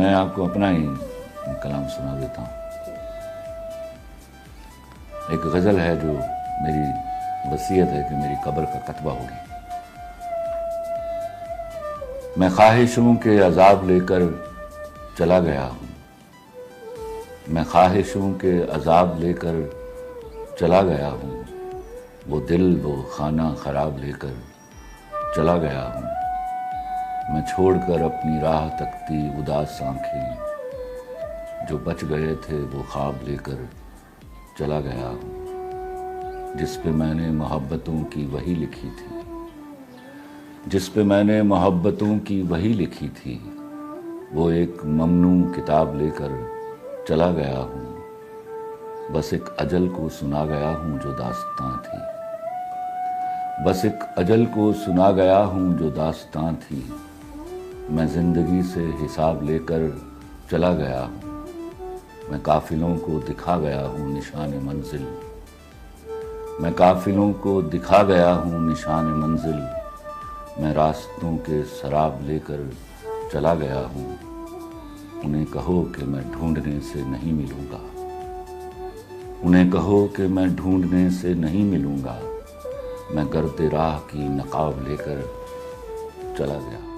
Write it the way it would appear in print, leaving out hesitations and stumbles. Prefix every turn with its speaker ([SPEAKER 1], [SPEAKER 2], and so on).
[SPEAKER 1] मैं आपको अपना ही कलाम सुना देता हूँ। एक गज़ल है जो मेरी वसीयत है कि मेरी कब्र का कतबा होगी। मैं ख्वाहिशों के अजाब लेकर चला गया हूँ, मैं ख्वाहिशों के अजाब लेकर चला गया हूँ, वो दिल वो खाना ख़राब लेकर चला गया हूँ। मैं छोड़कर अपनी राह तकती उदास आँखें, जो बच गए थे वो ख्वाब लेकर चला गया हूँ। जिस पे मैंने मोहब्बतों की वही लिखी थी, जिस पे मैंने मोहब्बतों की वही लिखी थी, वो एक ममनू किताब लेकर चला गया हूँ। बस एक अजल को सुना गया हूँ जो दास्तां थी, बस एक अजल को सुना गया हूँ जो दास्तां थी। मैं ज़िंदगी से हिसाब लेकर चला गया हूँ, मैं काफ़िलों को दिखा गया हूँ निशान मंजिल, मैं काफ़िलों को दिखा गया हूँ निशान मंजिल। मैं रास्तों के शराब लेकर चला गया हूँ, उन्हें कहो कि मैं ढूंढने से नहीं मिलूँगा, उन्हें कहो कि मैं ढूंढने से नहीं मिलूँगा। मैं गर्द राह की नकाब लेकर चला गया।